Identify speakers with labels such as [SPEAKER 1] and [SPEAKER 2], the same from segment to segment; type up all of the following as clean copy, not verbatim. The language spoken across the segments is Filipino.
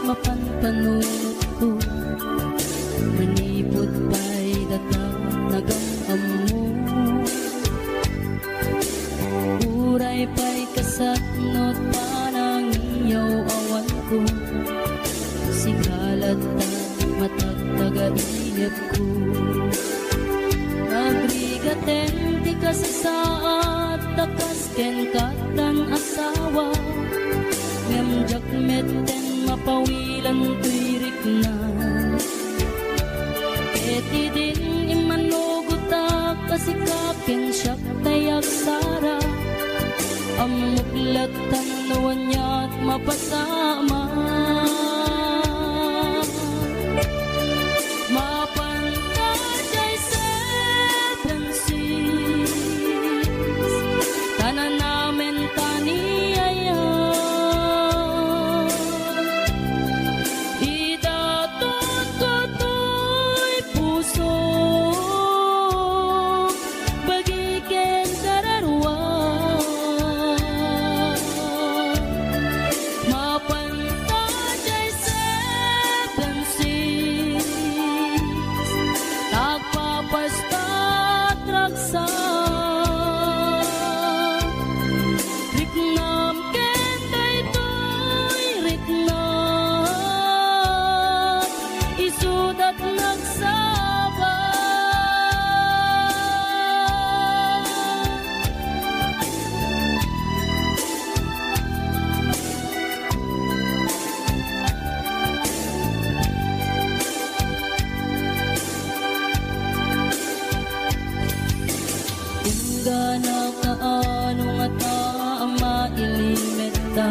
[SPEAKER 1] mapanpanunod ko. Manipod pa'y gata nagam-amo, uray pa'y kasatnot panang iyaw awan ko. Sigalat na matagtaga-inip ko. Nagrigaten ti kasasaat takas ken katan asawa, ngem jakmeten mapawilan tuirik na. Eti din imanugutak kasikapen siyak tayak sara, amuklatan nawanyat mapasama. Gana kaano nga ta mailimit ta,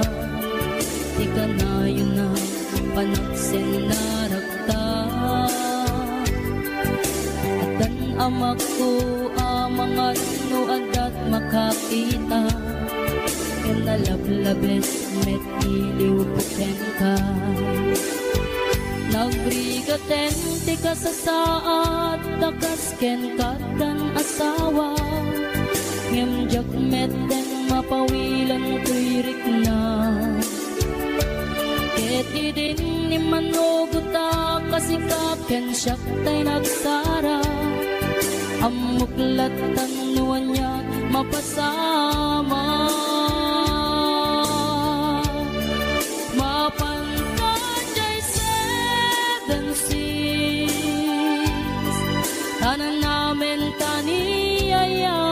[SPEAKER 1] di ka na yun na panaksin na rakta. Atan amak ko mga nuadat makakita, kinalablabes met iliw puken ka. Nagrigaten ti kasasaat takas ken katan asawa, ngem jakmeten mapawilan tuirik na. Ket idin ni manuguta kasikaken siyak tay nagsara, amuklatan nuanya mapasama. Mapantajay seven seas, tanan namin taniyaya.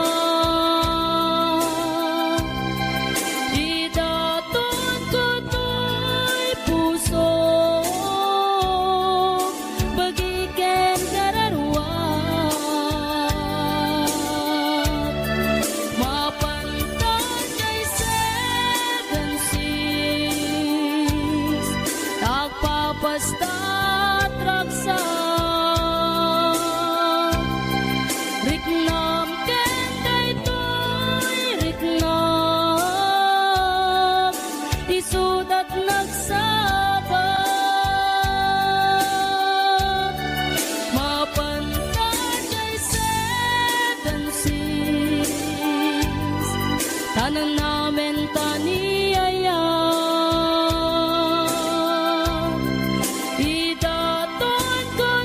[SPEAKER 1] Basta traksa riknam ken daytoy riknam isudat nagsabat. Mapantajay seven seas, tanan namin taniyaya. Don't go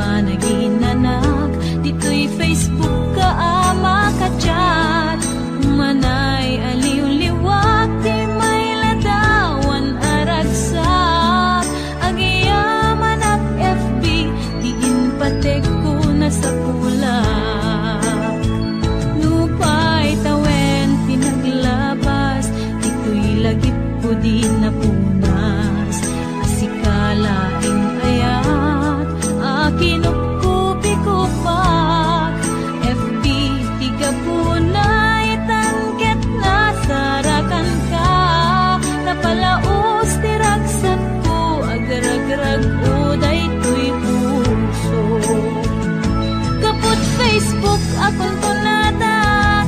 [SPEAKER 2] panaginanak, dito'y Facebook ka makachat. Manay aliw-liwak, di may ladawan aragsak. Agiyaman at FB, diin patek ko na sa pula. Nupay tawen pinaglabas, dito'y lagip ko di napunas. Asikalaing ayat, akinupkupi ko pa. FB, tiga punay, tangket na sarakan ka. Napalaos, tiragsat ko, agarag-rag o daytoy puso. Kaput Facebook, akong tunata,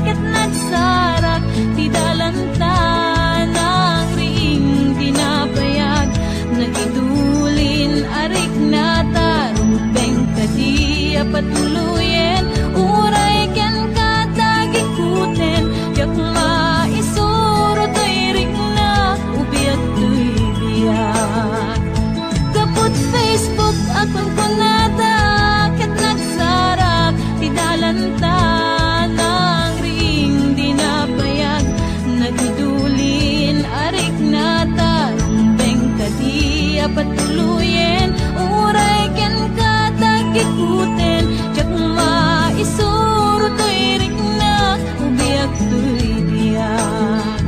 [SPEAKER 2] ket nagsarak, ti dalantan ang ring dinapayag. Nagidulin, arik na tarubeng kadiya patuluyen. Uray ken katagikuten, yak maisuro to'y rik na, ubiyak to'y biyak. Kaput Facebook, akong kunata, ket nagsarak, ti dalantan ang ring dinapayag. Nagidulin, arik na tarumbeng kadiya patuluyen. Uray ken katagikuten, yak maisuro to'y rik na, ubiyak to'y biyak.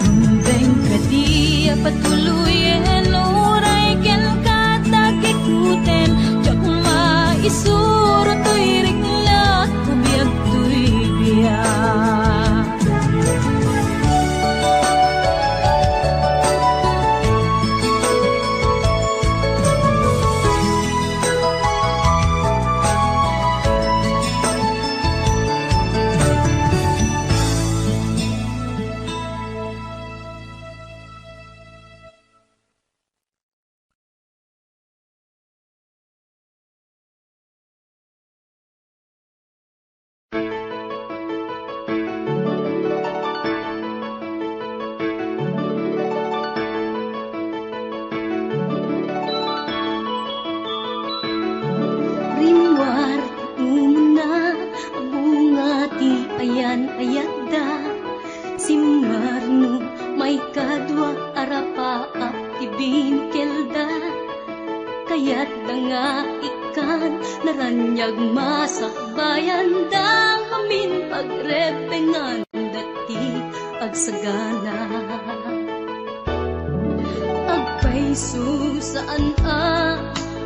[SPEAKER 2] Rumbeng kadiya patuluyen, uray ken katagikuten, yak maisuro to'y rik na, ubiyak to'y biyak. Rinwar umuna, bunga ti ayan ayadda. Simmarno may kadwa arapaap ti binkelda. Kayat da nga ikan naranyag masakbayan da. Amin pagrepengan dati agsagana. Agpaiso saan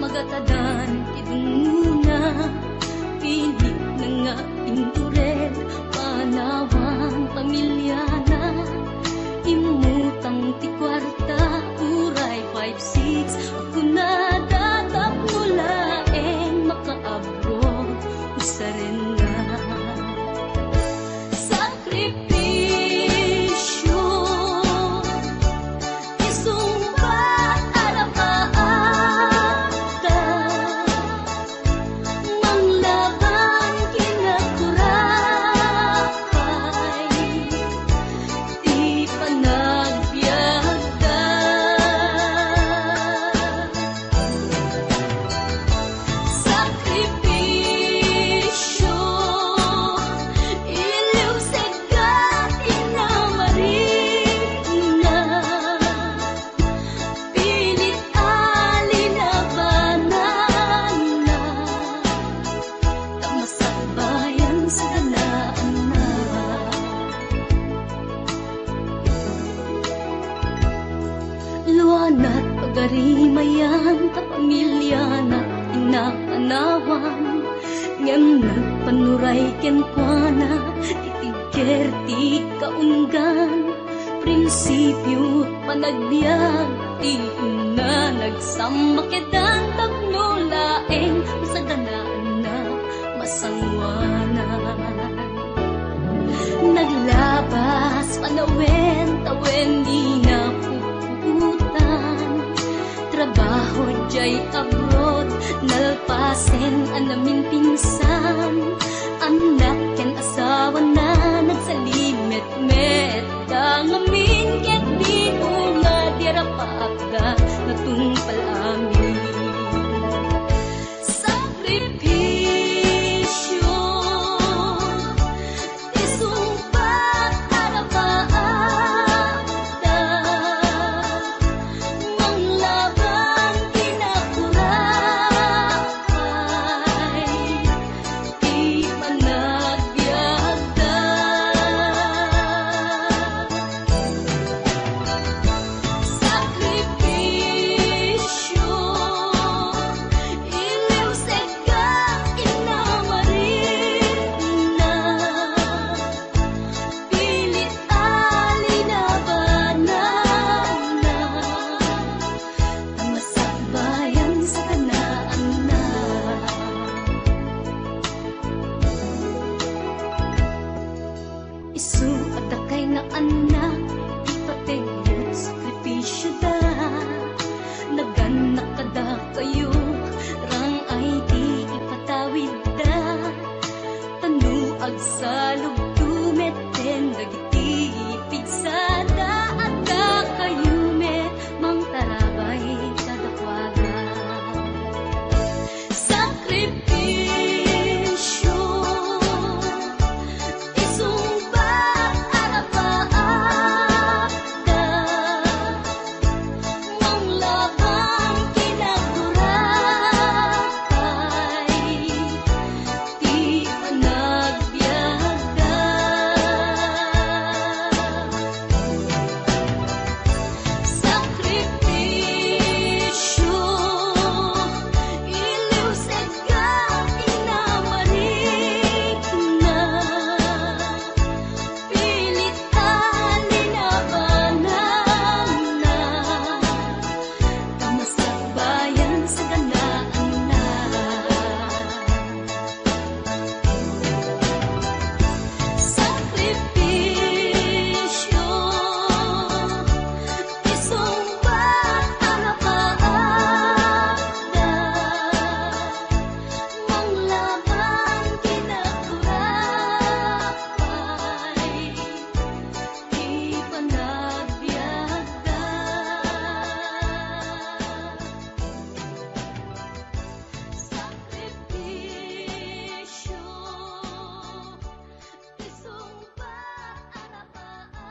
[SPEAKER 2] magatadan idunguna. Pilit na nga indured, panawang pamilyana. Imutang ti kwarta, uray 5-6. Ako na datap mula makaabroad, usarin na. Sakripisyo, isumpa arapaata. Manglaban kinaturapay, di panagbiagda. Sakripisyo, iliw segat inamarina. Pilit alinabanan na, tamasakbayan sa ganaan na. Luanat pagarimayan, kapamilya na inapanawan. Ngem nagpanuray kenkwana, itigker ti kaunggan. Prinsipyo panagbiag, ti na nagsamakedan. Tagnulaeng masaganaan na masangwanan. Naglabas panawen, tawen di na puputan. Trabaho jay abroad, nalpasen anamin pinsan. Anak ken asawa na nagsalimet-met. Dangamin ket di nga dirapaga natungpal amin. Sakripisyo, sakripisyo, isumpat arapaata, manglaban kinakurakay, di panagbiagda. Sakripisyo, iliw seka inamarina, pilit alinabanan na, tamasakbayan sa kanaan na. Isu at dakay nga anak, ipatingin sakripisyo da. Naganak kada kayo, rang ay di ipatawid da. Tanuag sa lugtumeten, dagiti pigsada at da kayo met, mang tarabay kadakwaga. Sakripisyo, isumbat arapaata, manglaban kinakurakay, di panagbiagda. Sakripisyo, iliw seka inamarina, pilit alinabanan na, tamasakbayan sa ganaan na. Sakripisyo, isumbat arapaata, manglaban kinakurakay, di panagbiagda. Sakripisyo, isumbat arapaata.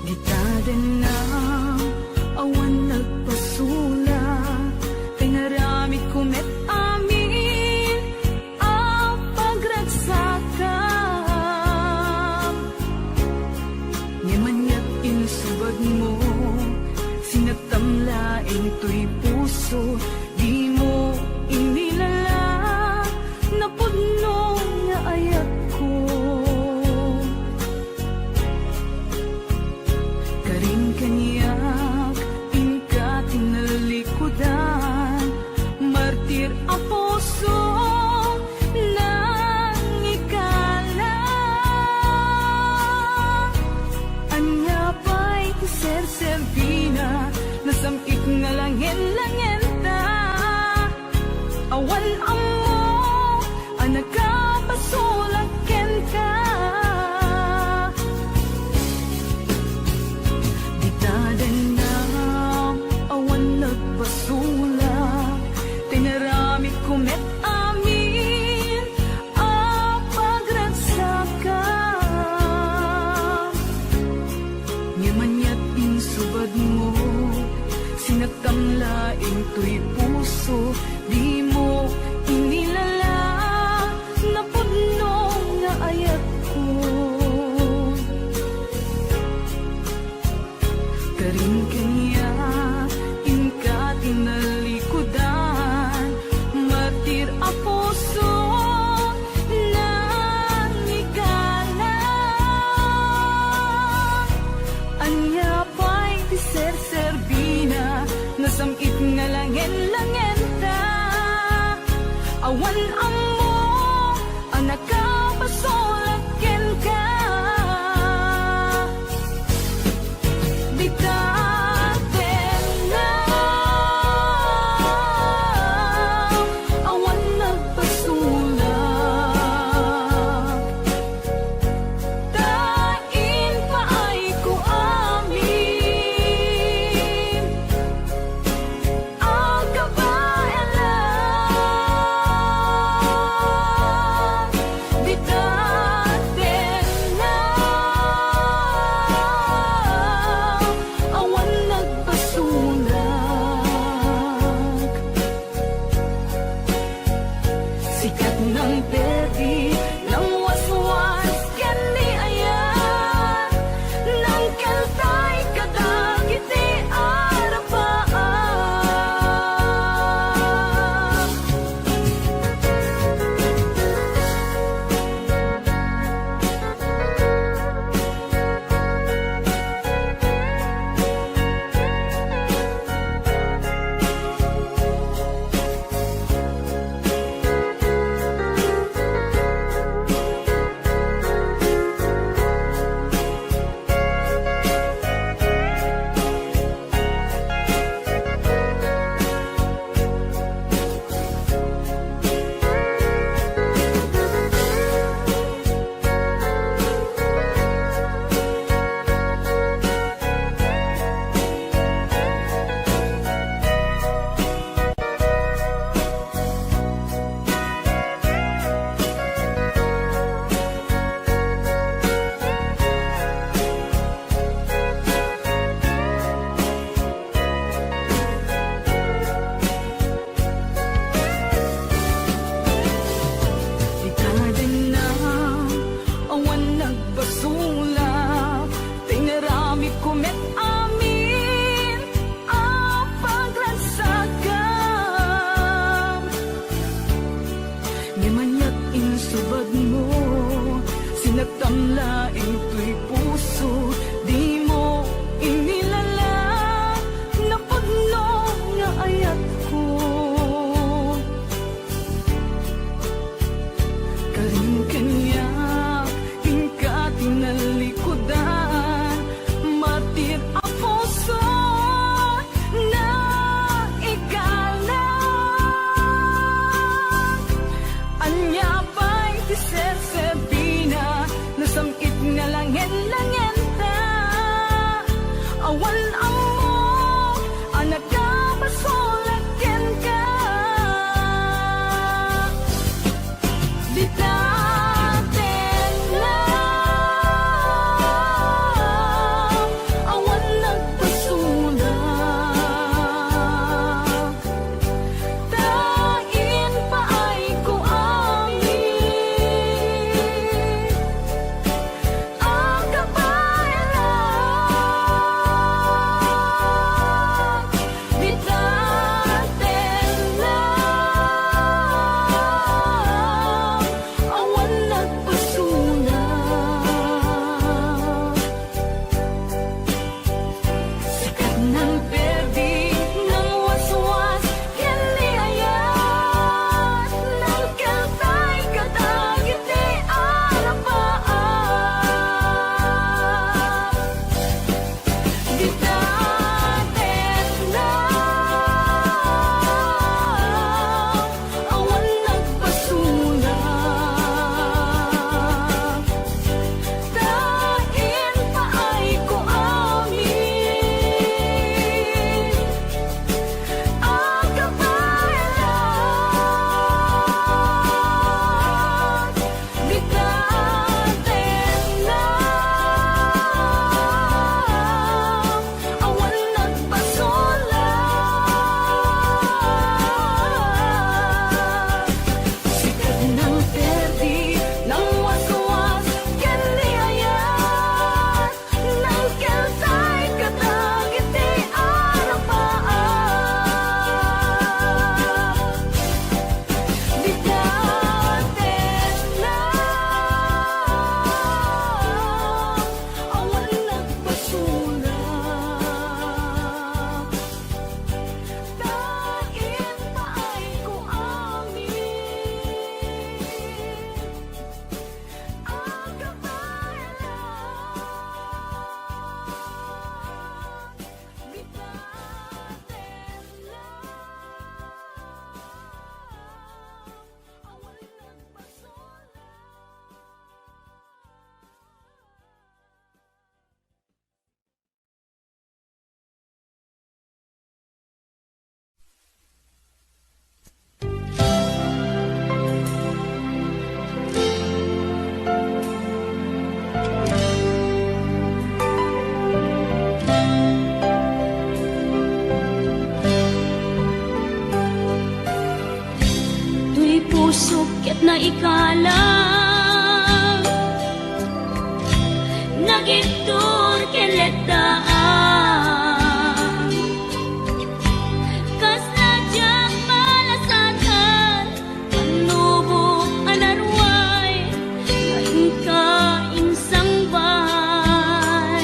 [SPEAKER 3] Gitada na awan nagpasula, tinarami kumet amin ang pagragsakan. Nyamanyak insubad mo, sinatamlaing to'y puso, di mo inilala, napudno nga ayat ko. Karing kanyak, tingka tinalikudan, martir ang puso nang ikala. Anya pa'y serservina, nasamkit nga langin-langin ta. Awan amo, anak ka pasulaken ka. Gitada na awan nagbasula, tinarami kumet amin ang pagragsakan. Nyamanyat insubad mo, sinagtamlaing to'y puso, di mo inilala, napudno nga ayat ko. Karing kanya, inka tinalikudan, martir a puso nang ikala. Anya pa'y di serserbina, nasamit nga langin-langin awan amo ang nakapasulakin ka. Di daten na awan nagpasulak. Dain pa ay ko amin ang kabayanan. Di daten na awan nagpasulak. Sikat ng perdi ng waswas kani ayan ng kaltay kadagiti arapaan. Ikaw na awan nagbasula, tinarami ko met amin ang paglansagan. Di manyak insubad mo, sinagtamla ito'y puso, di mo inilala, napagno nga ayat ko. Karing kanya, hingka tinalikudan, matir ang puso na ikalang. Anya ba'y tisesebina, nasamit nga lang
[SPEAKER 1] puso ket na ikalang nagitur keletaan kas nadyang malasatan panubok anarway kain ka insang bay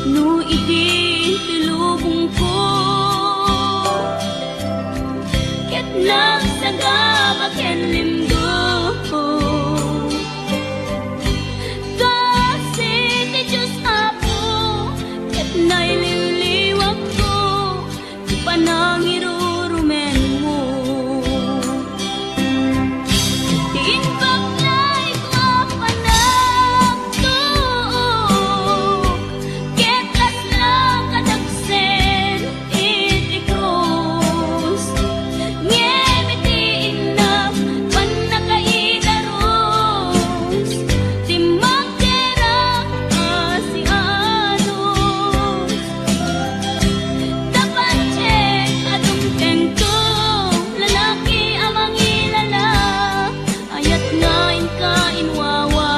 [SPEAKER 1] no idi tilubong ko ket nagsagaba ken limdo kasi ti Diyos Apo ket naililiwag ko ti panangirurumen mo ti inbaklay ko panagtuok ket laslang kadagsen iti krus ngem iti inap panakaidaros ti magderang asianos tapancek adung tento lalaki amang ilala ayat ngain ka inwawa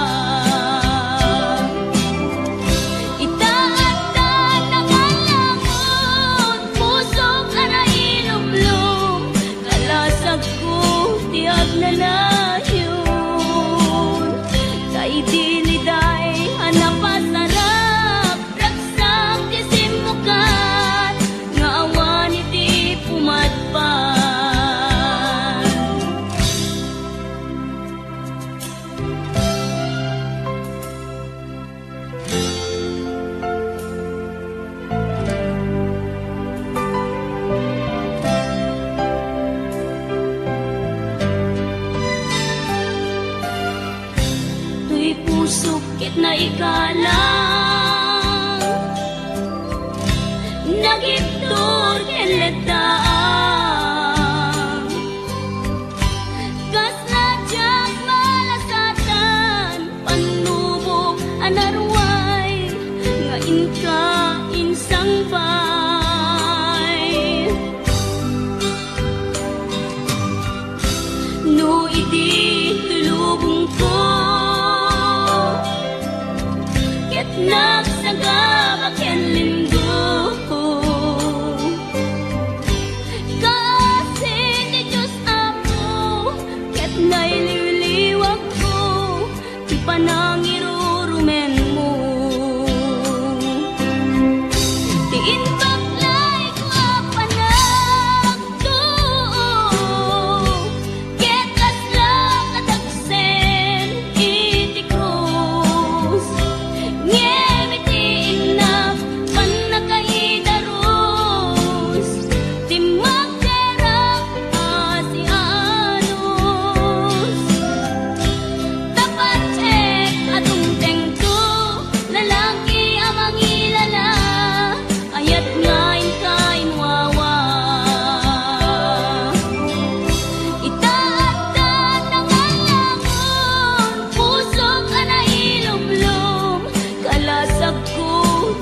[SPEAKER 1] itaatan nangalangon pusok ana ilumlum kalasag ko tiag nanayon kay diliday hanapasarap raksak ti simukan nga awan iti pumadpan tuy puso ket na ikalang nagitur keletaan kas nadyang malasatan panubok anarway nga inka insang bay no idi tulubong ko ket nagsagaba ken linggo kasi ti Diyos Apo ket naililiwag ko ti panangirurumen mo ti inbaklay ko panagtuok ket laslang kadagsen iti krus ngem iti inap panakaidaros ti magderang asianos tapancek adung tengto lalaki amang ilala ayat ngain ka inwawa itaatan nangalangon pusok ana ilumlum kalasag ko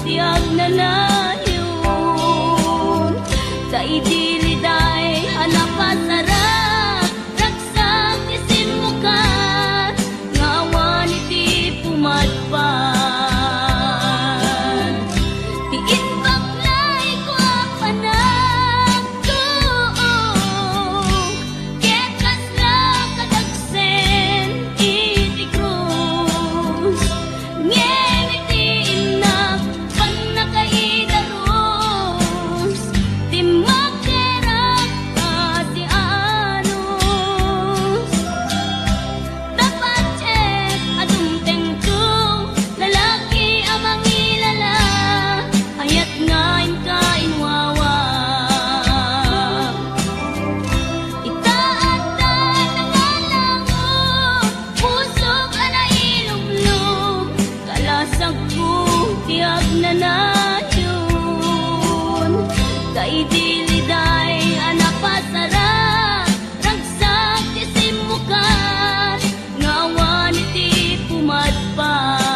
[SPEAKER 1] tiag nanayon kay diliday hanapasarap raksak ti simukan nga awan iti pumadpan ti inbaklay ko panagtuok ket laslang kadagsen iti krus ngem iti inap panakaidaros ti magderang asianos tapancek adung tengto lalaki amang ilala ayat ngain ka inwawa itaatan nangalangon pusok ana ilumlum kalasag ko tiag nanayon kay diliday hanapasarap ragsak ti simukan nga awan iti pumadpan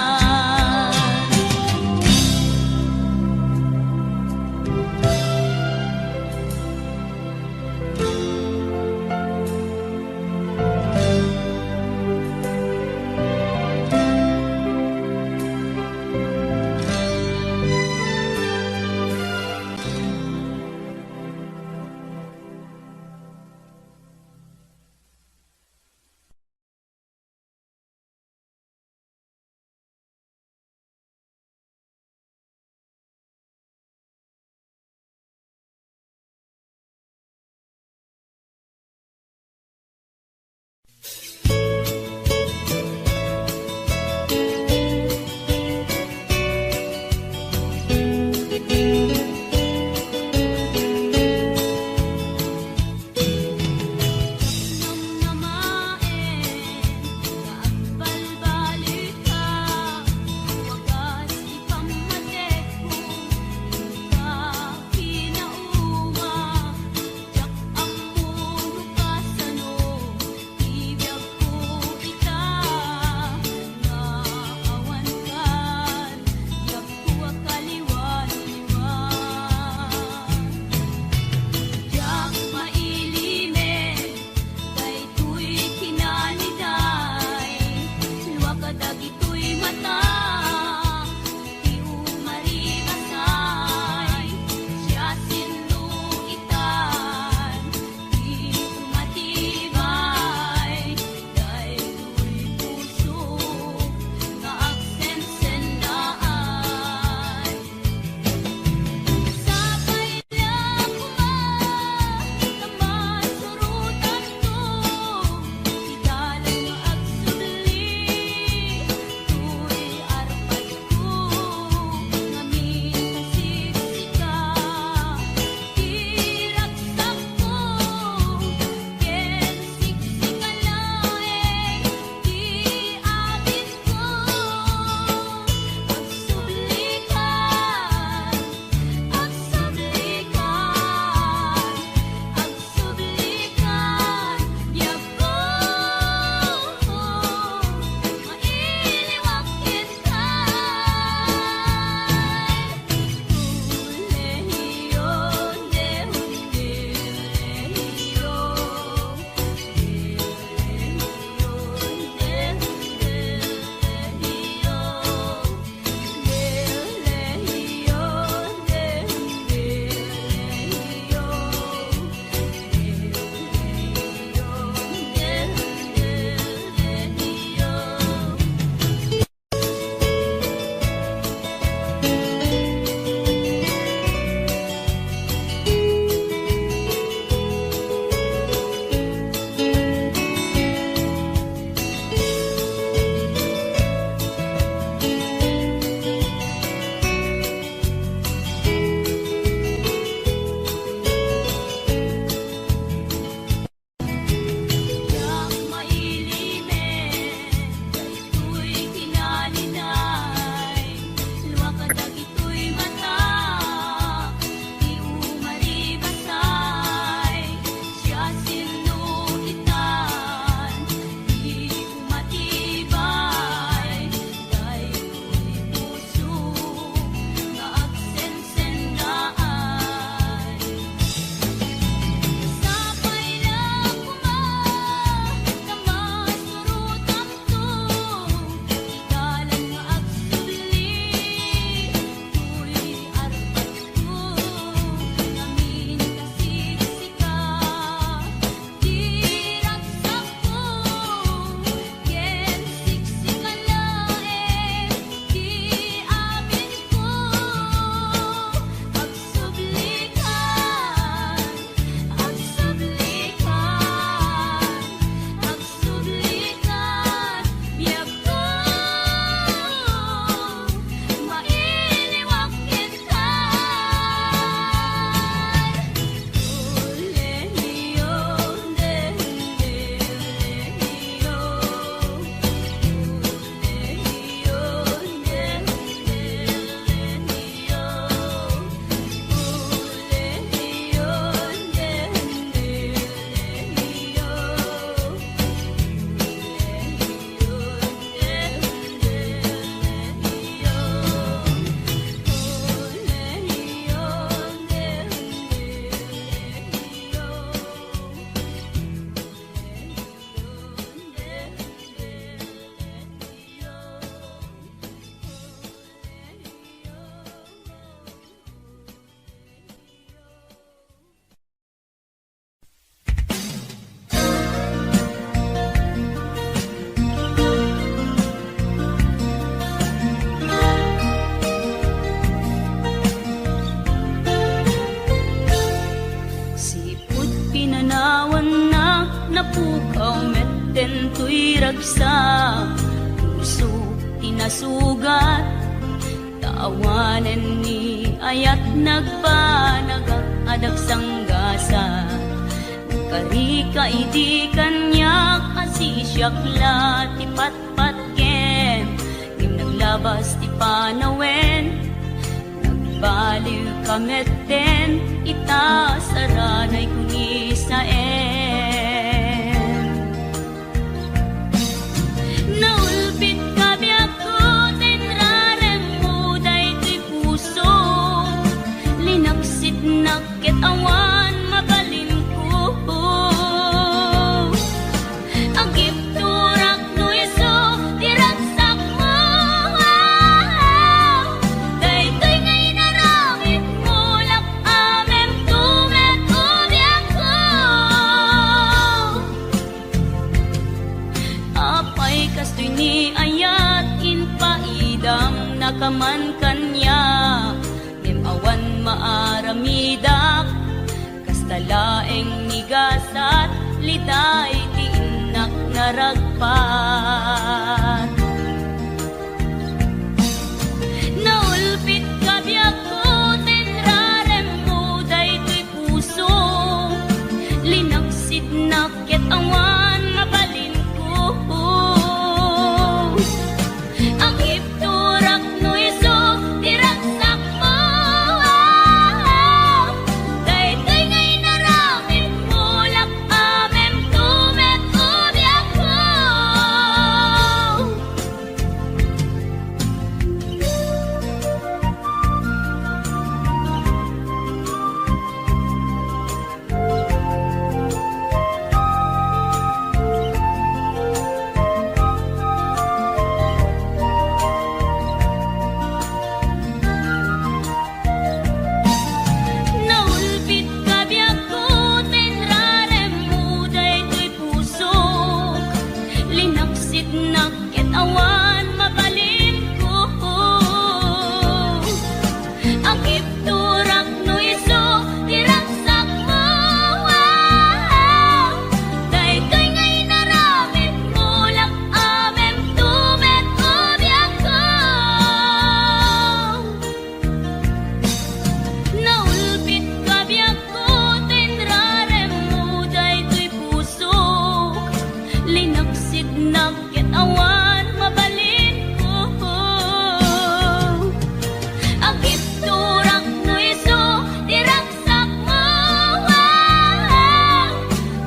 [SPEAKER 1] pukaw metten tuy ragsa, puso tinasugat, tawanan ni ayat nagpanagak adag sanggasa. Karika idi kanyak asisyak la ti patpatken, ngim naglabas ti panawen, nagbaliw kametten, ita saranay kuni saen. Naulbit kabiyak ko, tenrarem mo daytoy puso, linaksit nakit awan mabalin ko. Agip turak no iso, diragsak mo. Daytoy ngay naramit mo, lak amem tumet ubiyak ko. Apay kastoy ni ayat inpaidam nakaman kanya, awan maaramidak, kastalaeng nigasat, liday ti inak naragpat. Naulpit kabiyak ko, tenrarem mo daytoy puso, linaksid nakit awan mabalin ko. Ang ipturak no iso, diragsak mo. Daytoy ngay naramit mo, lak amem tumet ubiyak ko. Naulbit kabiyak ko, tenrarem mo daytoy puso, linaksit nakit awan mabalin ko. Ang ipturak no iso, diragsak mo. Daytoy ngay naramit mo, lak amem tumet ubiyak ko. Naulpit kabiyak ko, tenrarem mo daytoy puso, linaksid nakit awan mabalin ko. Ang ipturak no iso, diragsak mo.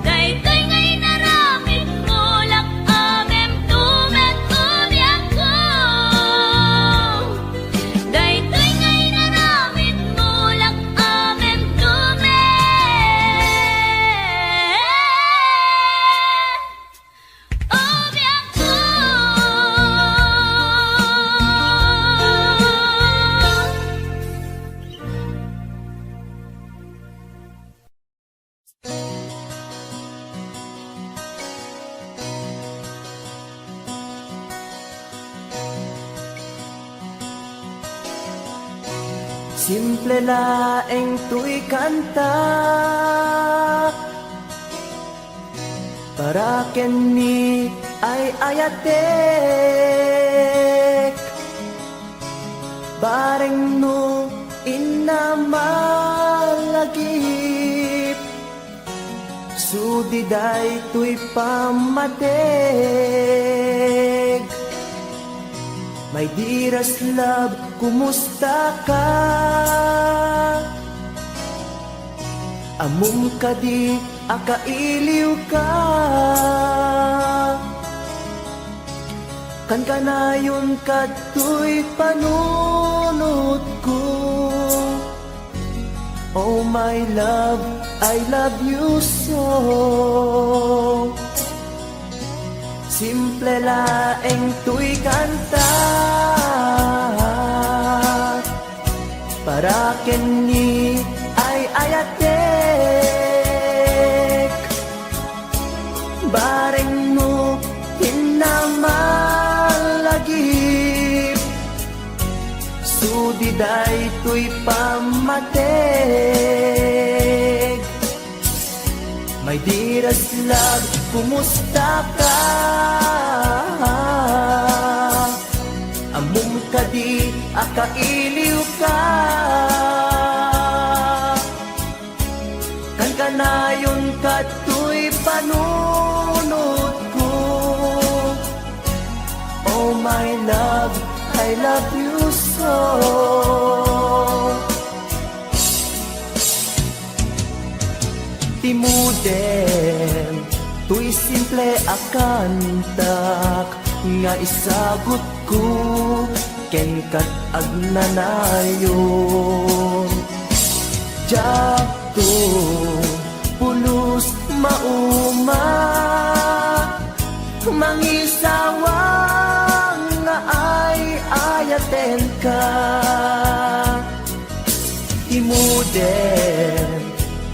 [SPEAKER 1] Daytoy ngay naramit mo, lak amem tumet ubiyak ko. Daytoy ngay naramit mo, lak amem tumet ubiyak ko.
[SPEAKER 4] Simple laeng tuy kanta, para kenni ay ayatek, bareng no inamalagip, sudiday tuy pamatek. My dearest love, kumusta ka? Amum ka di, akailiw ka. Kan kanayon kato'y panunod ko. Oh my love, I love you so. Simple laeng tuy kanta, para kenni ay ayatek, bareng mo hinamalagip, sudiday tuy pamatek. My My dearest love, kumusta ka? Among kadi akailiw ka. Kan kanayon katoy panunod ko. Oh my love, I love you so. Timuden, tuy simple akantak, nga isagot ko, ken kat agnanayon. Jakto, pulos mauma, mangisawang nga ay ayaten ka. Timuden,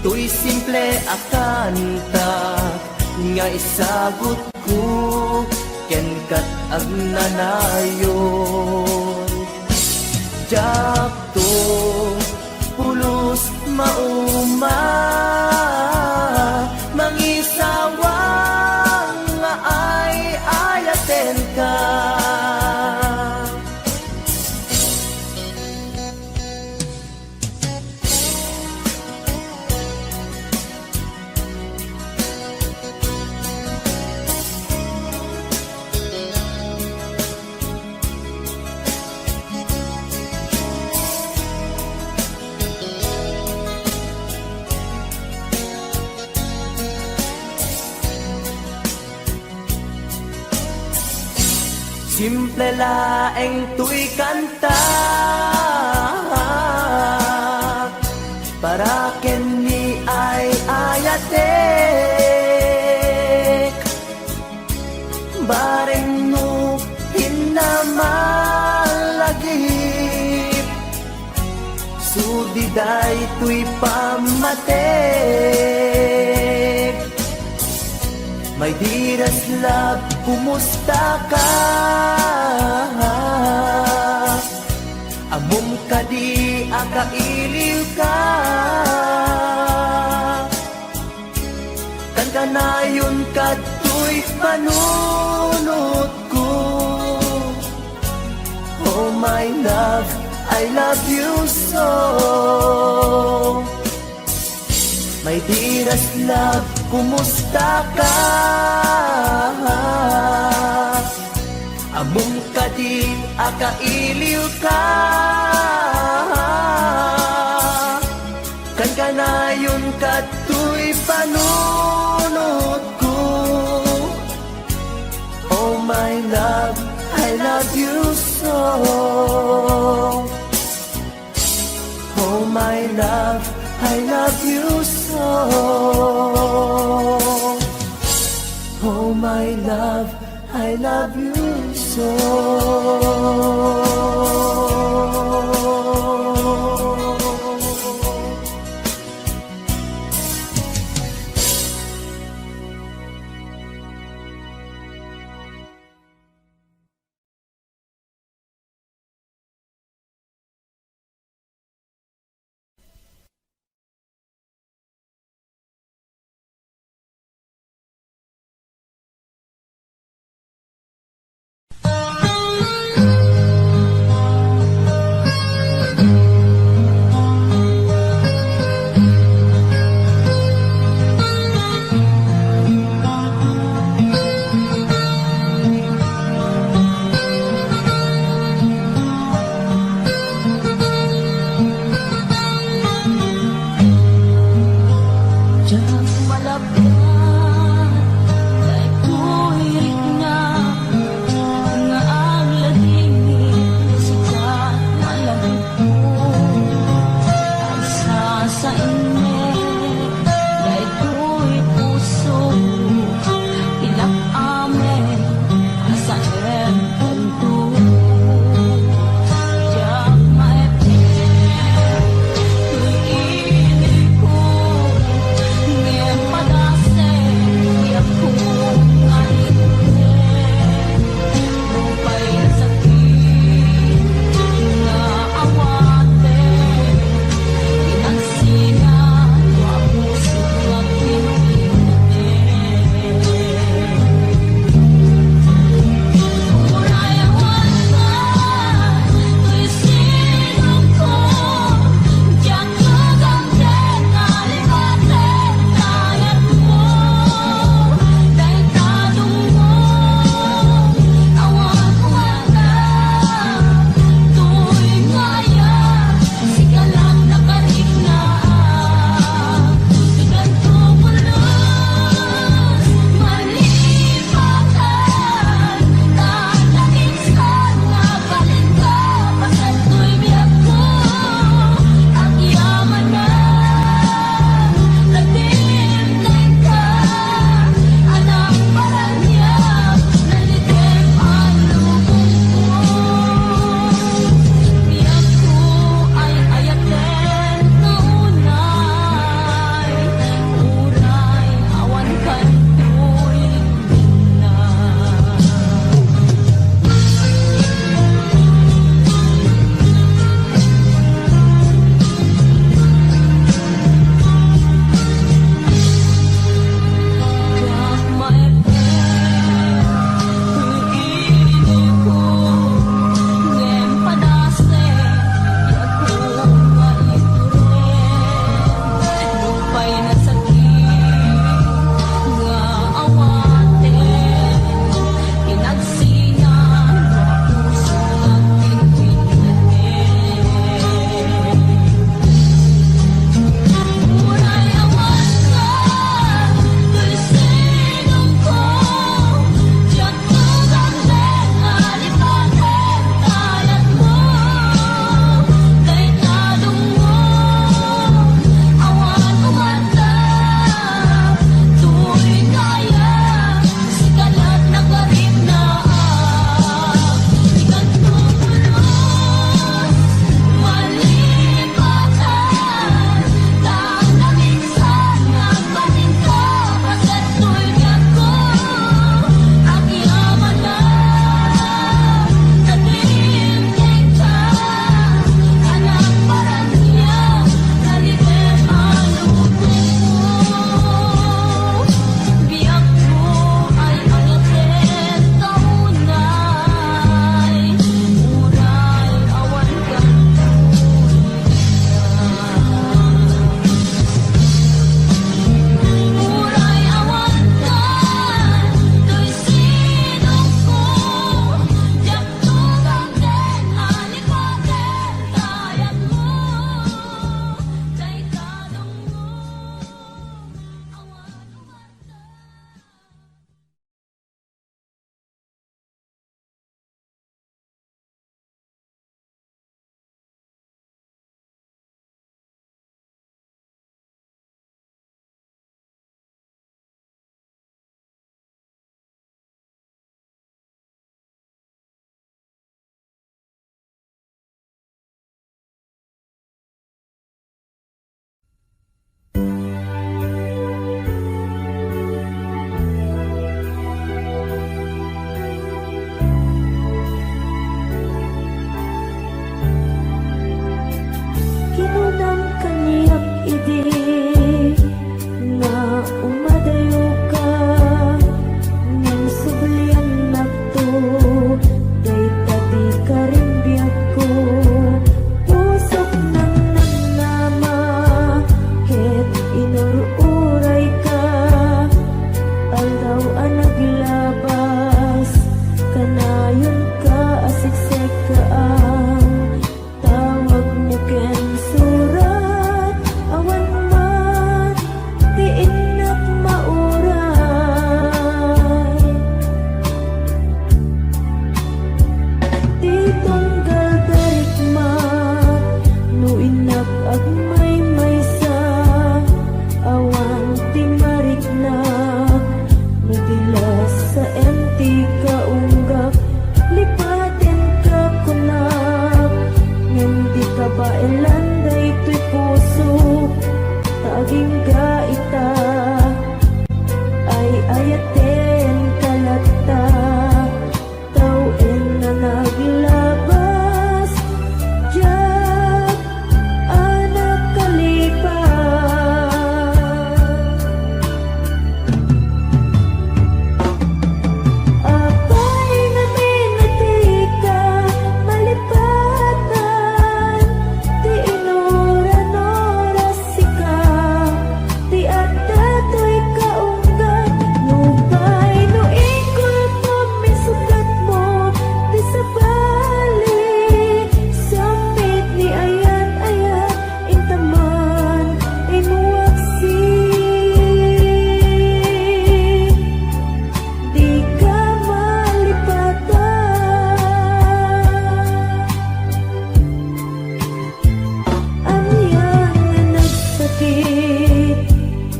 [SPEAKER 4] tuy simple akanta, nga isagot ko, ken kat agnanayon. Jakto, pulos mauma, mangisawang nga ay ayaten ka. Simple laeng tuy kanta, para ken ni ay ayatek. Bareng no hinamalagip, sudiday tuy pamatek. My dearest love, kumusta ka? Amom kadi akailiw ka. Kan kanayon katoy panunod ko. Oh my love, I love you so. My dearest love, kumusta ka? Among kadi akailiw ka. Kan kanayon katoy panunod ko. Oh my love, I love you so. Oh my love, I love you so. Oh my love, I love you so.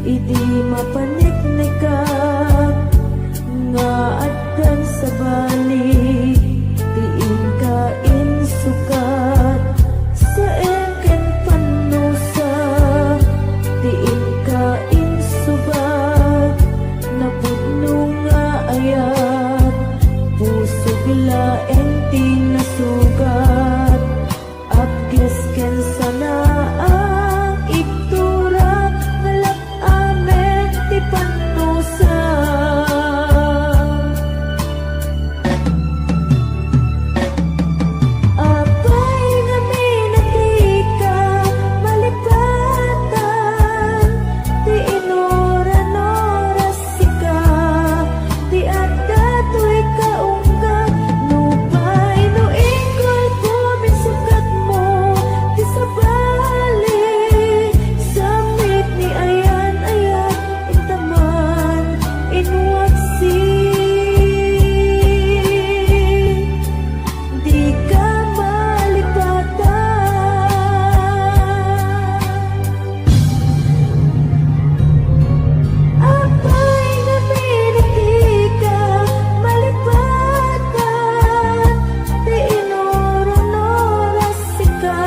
[SPEAKER 5] Idi mapaniknikap nga addan sa balik, diin kain sukat sa engken panusa, diin kain subat napudno nga ayat, pusog laeng tinasugat, abges ken sana ang iktura ngalap amen ti panusa. Apay nga minatika malipatan, ti inoran-oras sika, ti adda to'y kaunggat, nupay no ingol po minsukat mo, ti sabali, samit ni ayan-ayan, intaman, inwaksi. Di ka malipatan. Apay nga minatika malipatan, ti inoran-oras sika,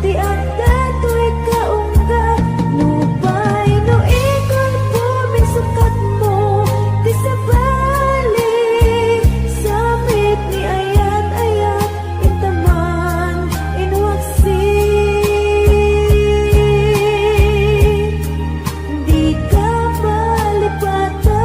[SPEAKER 5] ti adda to'y kaunggat, nupay no ikon po minsukat mo, ti sabali, samit ni ayan-ayan, intaman, inwaksi. Di ka malipatan.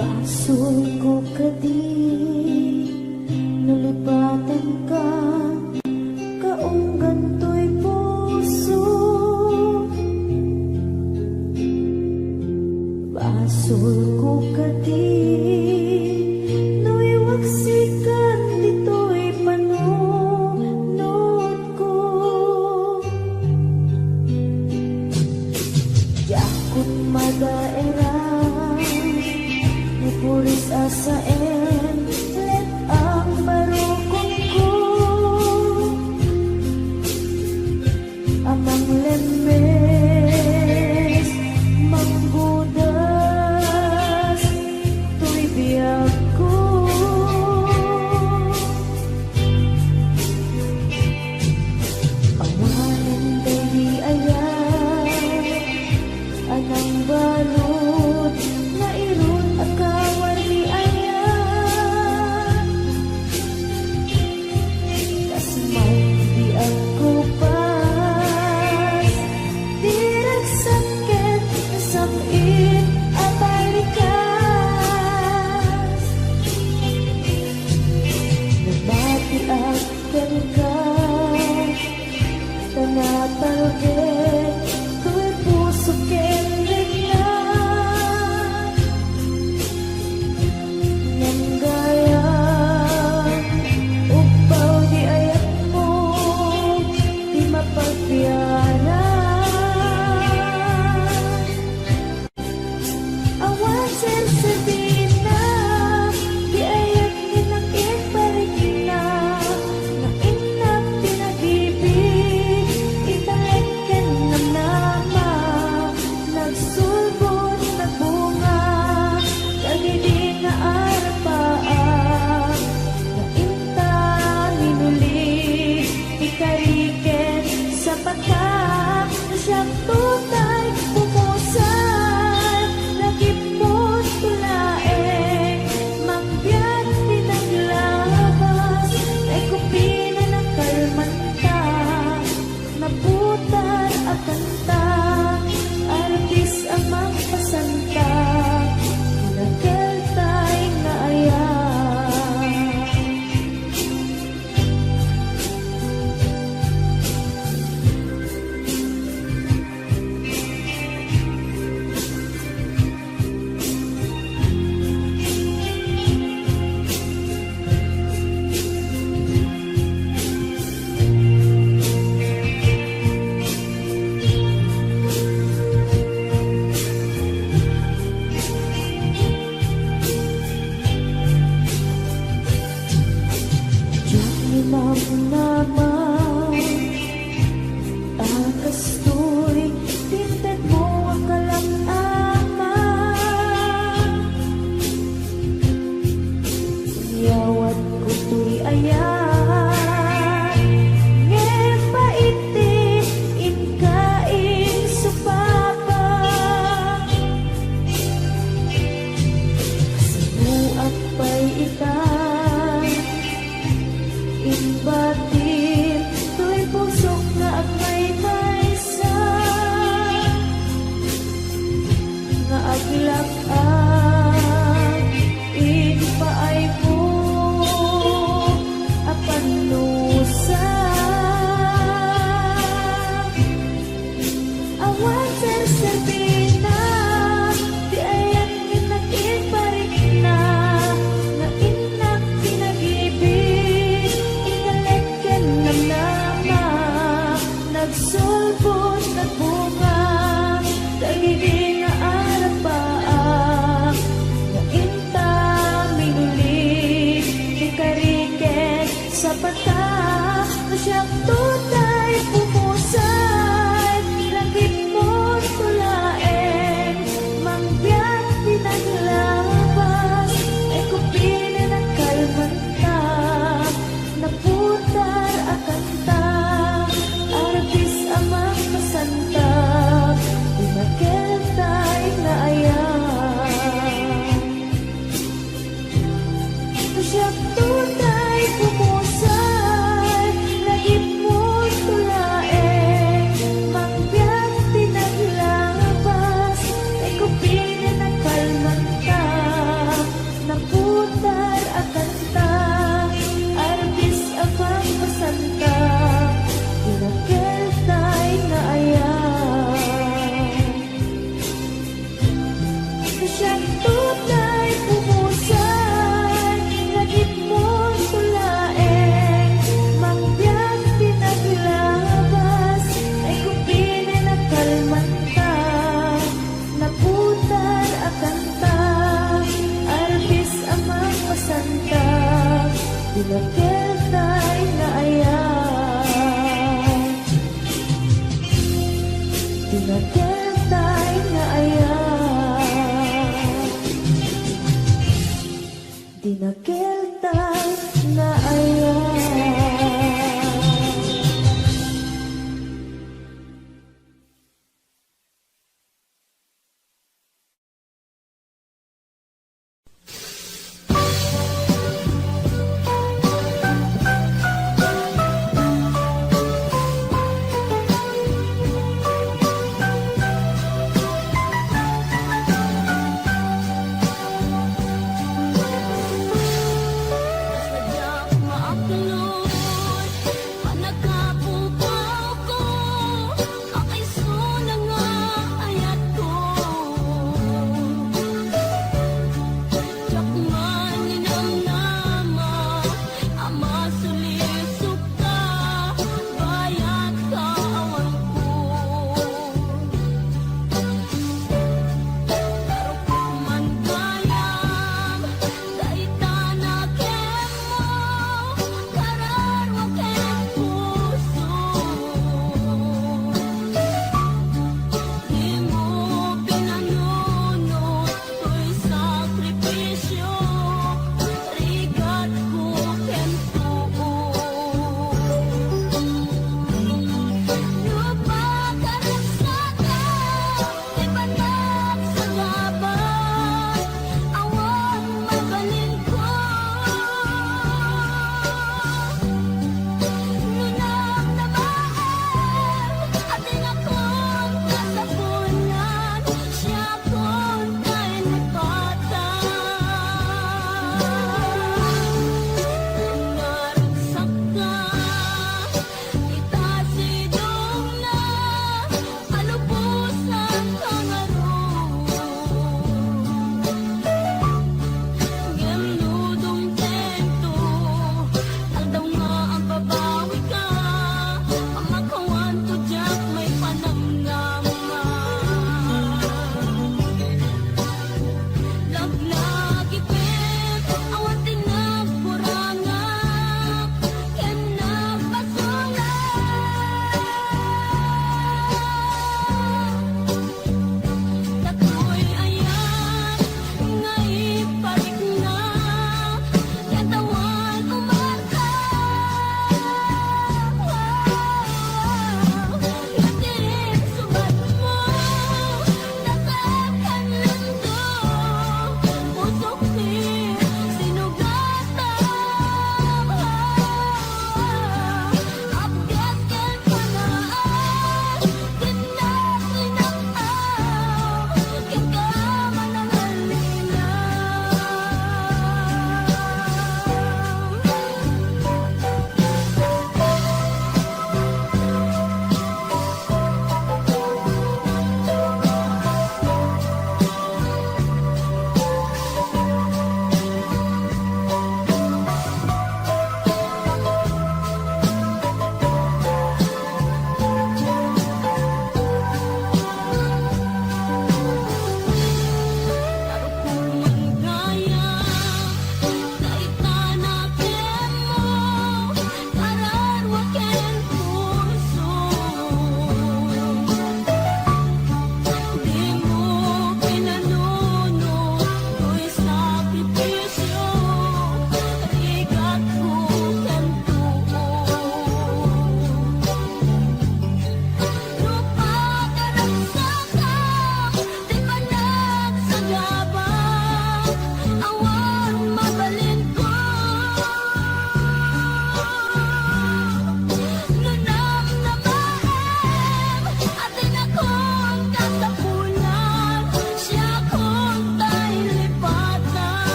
[SPEAKER 5] Basul ko kadi nulipatan ka, kaunggan to'y puso. Basul ko kadi nuiwaksikan, dito'y panunod ko. Yakut madaerang puris asaen, let ang barukong ko, amang lemes, manggudas, tuy biyag ko. Awanin dali ayan, anang balot, na irun akawar ni ayan, kasmay di ako pas, diragsaket nasamin abay rikas, nabati akan ka, tanatalget, tu'y puso ken reglan, ngan gaya, upaw di ayat mo, di mapagbiyanan. Awan sasabihin na, di ayat inakin parigin na, na inap pinag-ibig, italagkan ng nama, nagsulbot na bunga, kagidi na arapaan, na inta minuli, ikariken sa pagka, na siyang tutay pumusan, nagipot tulaeng, mangbiyan pinaglabas, ay kupina ng kalmanta, naputan at kanta, artis ang magpasanta, nagaltay nga ayan. nagsulpot at bunga, dagiti nga arapaa, nga inta minulit, di kariket sa pata, na siyang tutay pumusay, langit mo tulaeng, mangbiyak pinaglabas, ay kupinin ang kalmanta, naputar akan ta, arabis amang masantap, pinagkel tayo na ayan. Siyang tunay pumusay, lagip mo tulaeng, mangbiyak pinaglabas, ay kupinin ang kalmanta, naputar akan ta, arbis amang masanta, pinagkel tayo na ayan. Siyang tunay pumusay, lagip mo tulaeng, mangbiyak pinaglabas, ay kupinin ang kalmanta, naputar akan ta, arbis amang masanta, pinagkel tayo na ayan. Pinagkel tayo na ayan. Dinagkel tayo na ayan.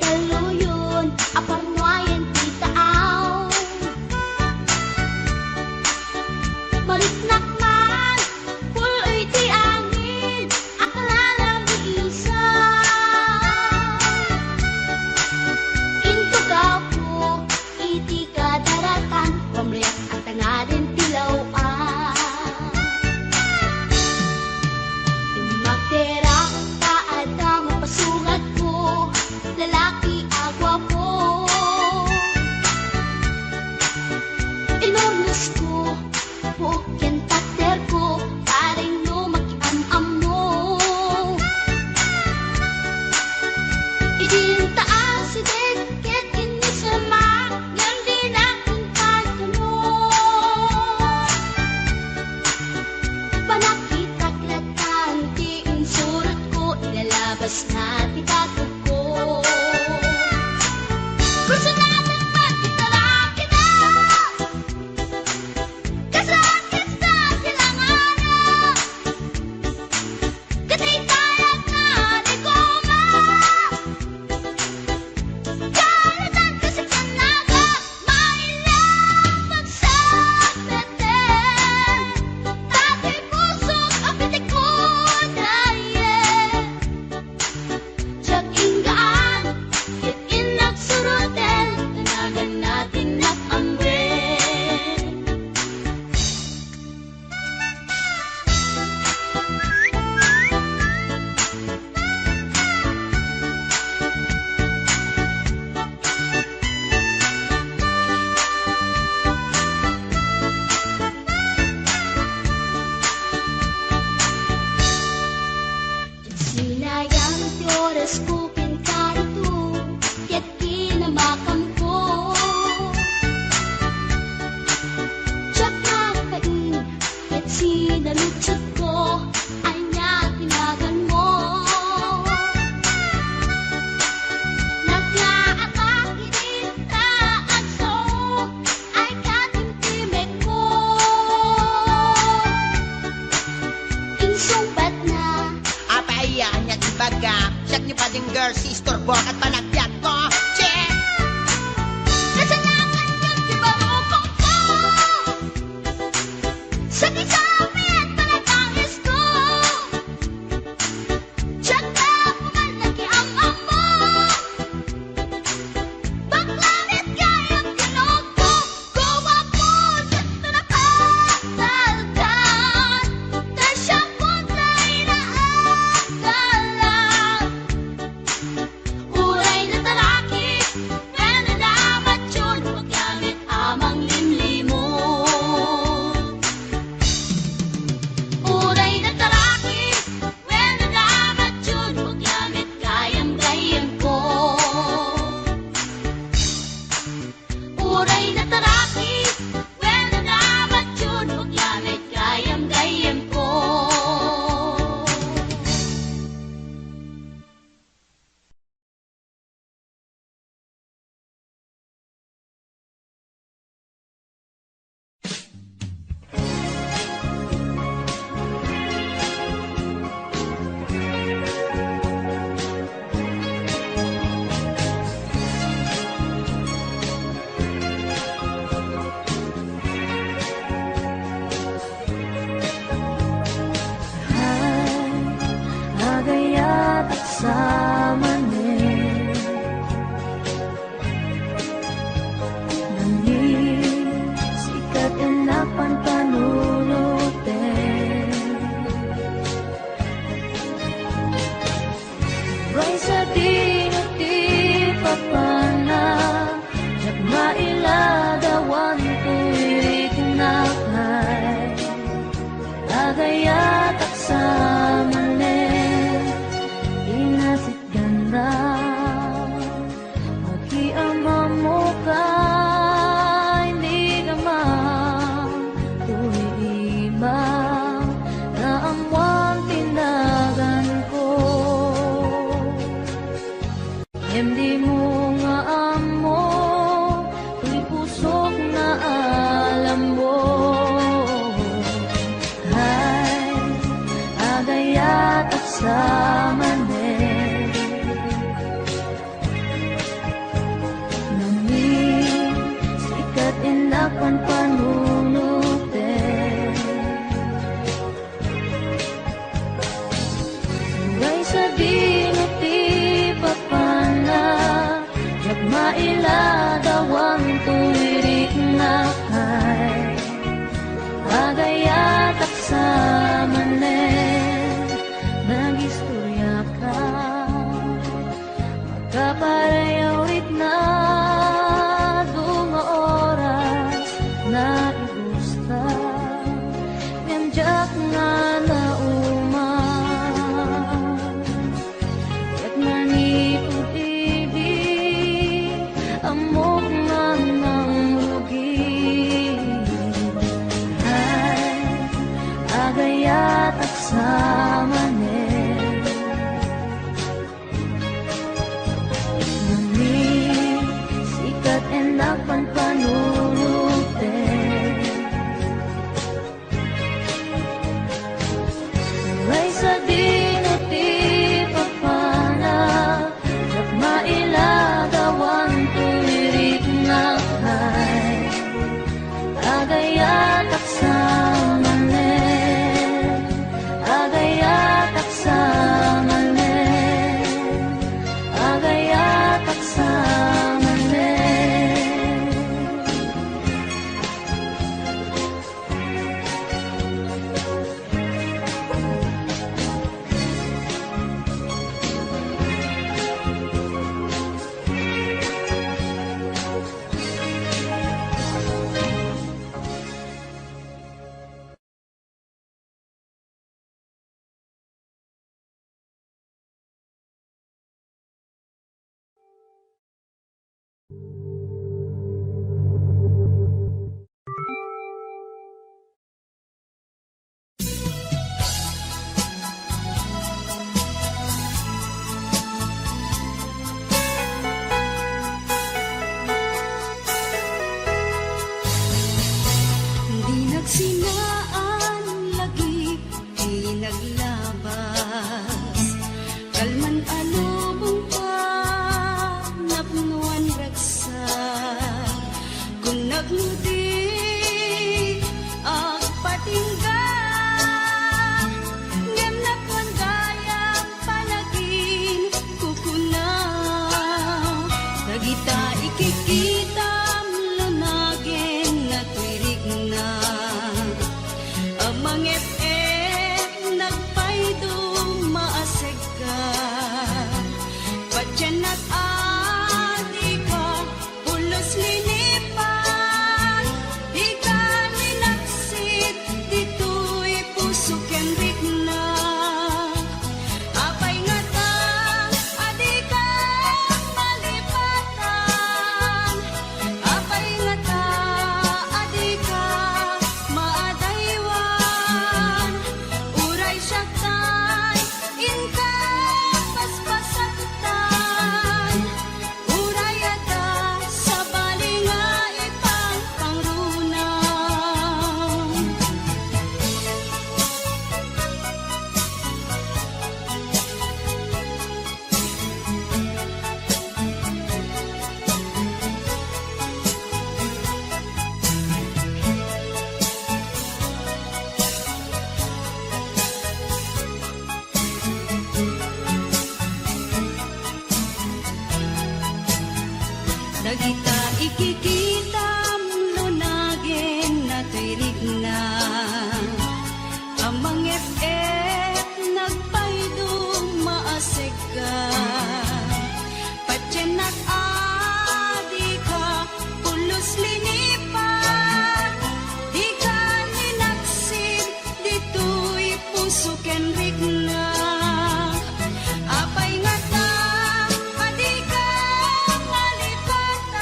[SPEAKER 2] daluyon aparnuayan ti taaw. Mariknak man puloy ti angin akala mi isa. Intugaw ko iti kadaratan pamriyak at tangarin tilawan. Magtera ka at mapasugat ko, lalaki agwa po. Inornos ko, bukyan takder ko, paring lumakian mo. Idintaan si Deket inisama, yan din aking pagkano. Panakita klatan, di insurot ko, ilalabas na titatog ko. Gusto natin magkitaraki na, kasakit sa silanganan. Katay tayag na ligoma, kalatan kasi kanaga, mailang pagsapeten. Dati pusok apitik ko daye, tsak inggaan, hitin nagsurutel, tanagan natin nakamwe. Sinayang ti oras ko pinkarito, ket kinamakam ko. Tsak nakain, ket sinalutsot ko, ay niya tinagan mo. Naglaatake kita at so, ay katimtimek ko. Insumpat na,
[SPEAKER 6] Apaiyan niya di baga, siyak ni pading girl, sister bok at panagbiag ko. Check!
[SPEAKER 2] kasalanan yun di barupong ko. Sa kisabi at panatangis ko, tsak na pumalaki ang amo. Baklamit kayang kinog ko, gawa po sa tanapatalkan. Tasya po tayo naagalan. Uray na talaki, nananamat yun, magamit amang limlimo. Uray na talaki, nananamat yun, magamit gayam-gayam ko. Uray na talaki, nananamat yun, magamit gayam-gayam ko.
[SPEAKER 5] Agayat at samanin, nangin sikat enapan panulutin. Ray sa dinuti papana, jak mailadawan tuwid nakay. Agayat at samanin, inasit ganda, mag-iama mo ka, hindi ka man tuwiba, na amwang tinagan ko. Hindi mo nga amo, tuy pusok na alam mo. Ay, agayat at samanin,
[SPEAKER 1] parayaw rit na dunga oras na igusta Ganjak nga na uman Kat manipod ibig Amok nga ng rugi Ay agayat at samanin Sikat enak panpanulutin Ngay sa dinuti papana Yak mailagawan tulirik na kay Agayat ak samanin Agayat ak samanin Agayat ak samanin
[SPEAKER 3] Di nagsinaan lagi, di naglabas Kalman alubong pa, napnuan raksa Kung nagludi, ang patingga Ngem nakwan gayang panagin, kukuna Nagita ikikita, lunagin na tuirik na Amang FF nagpaydo maaseg ka Padyan at adi ka Pulos linipan Di ka ninaksit Dito'y puso ken rik na Apay nga ta Adi ka malipatan Apay nga ta Adi ka maadaywan Uray siya tay Inka paspasaktan Uray ata sa balinga ipang pangrunang Dagita ikikita lunagin na tuirik na Amang FF nagpaydo maaseg ka Patyan at adi ka pulos linipan Di ka ninaksin dito'y puso ken rik na Apay nga ta, adi ka malipatan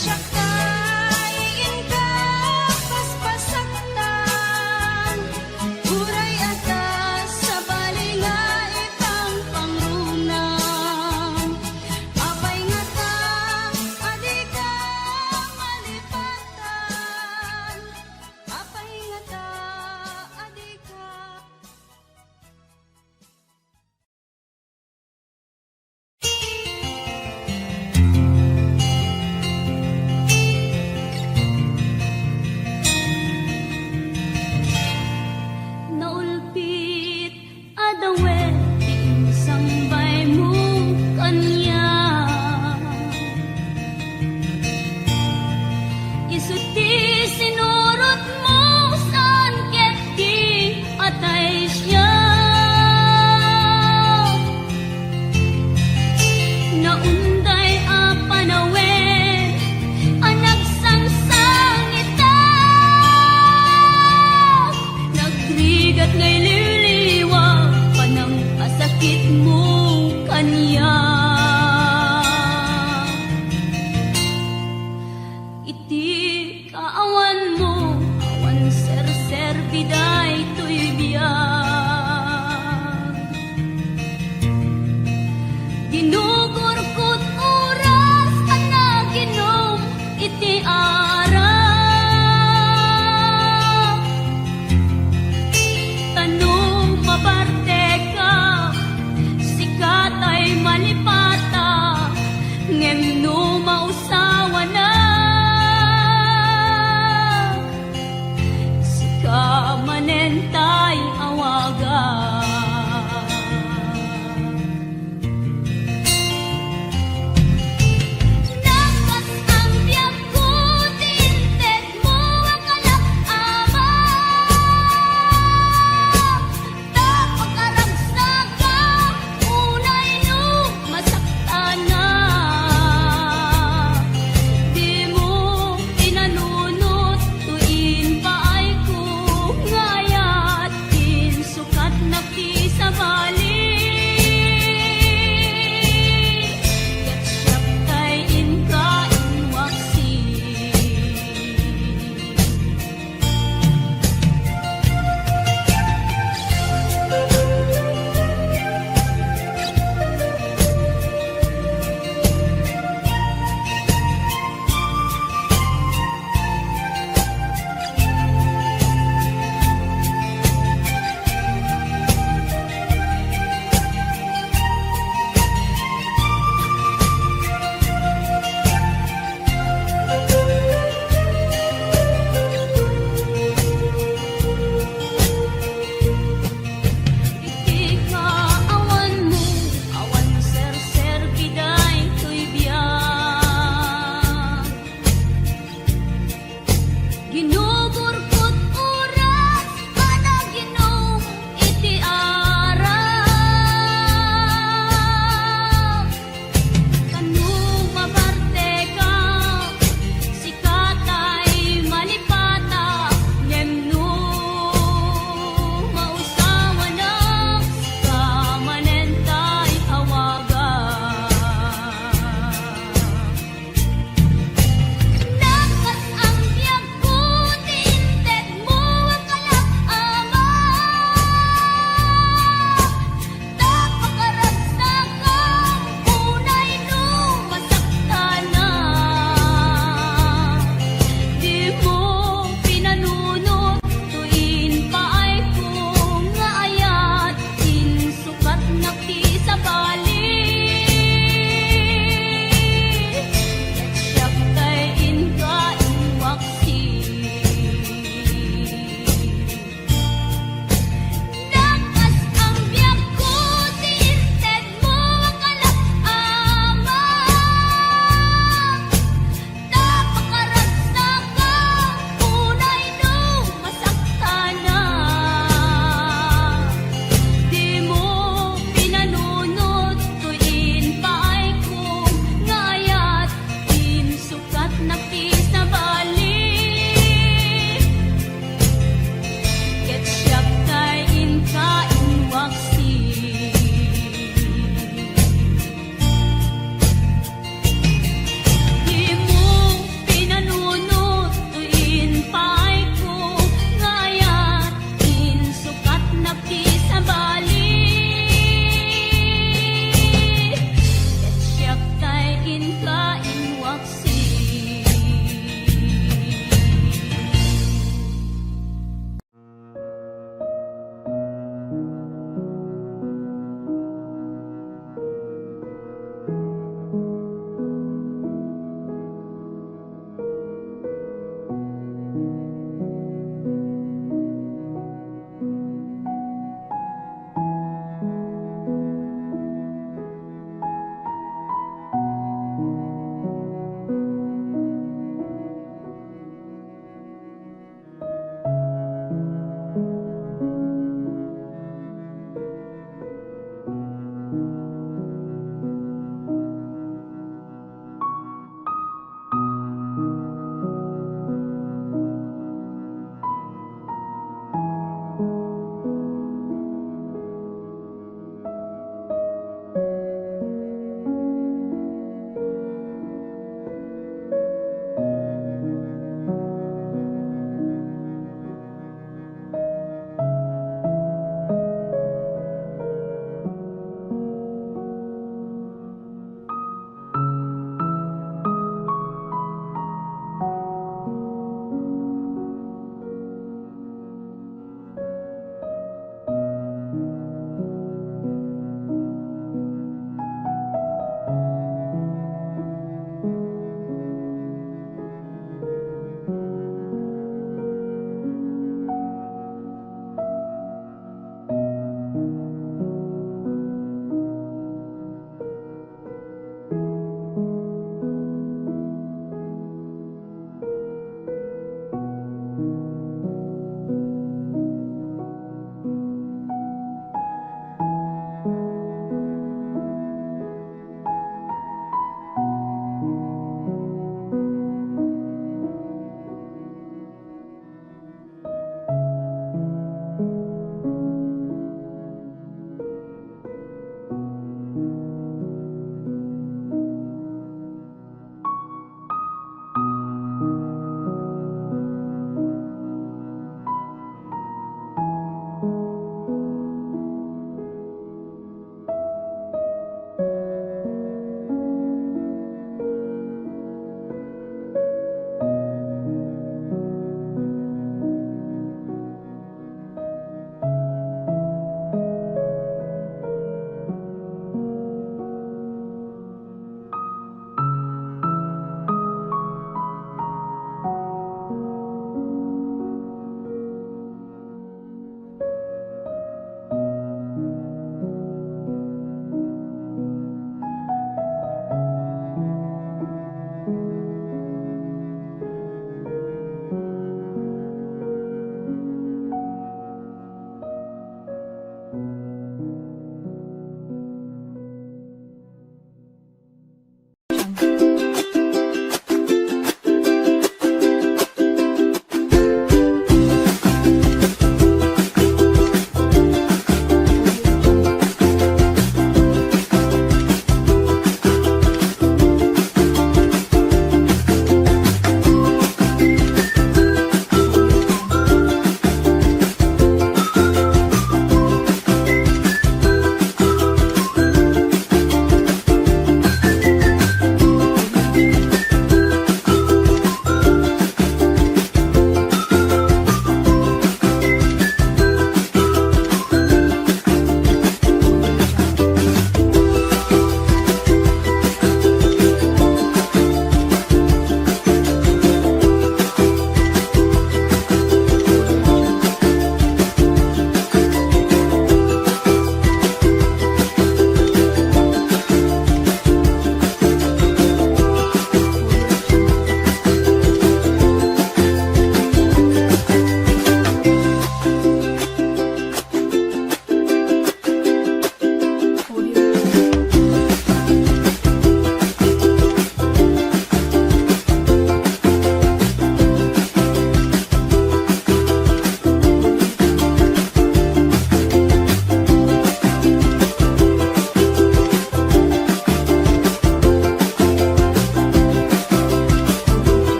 [SPEAKER 3] siya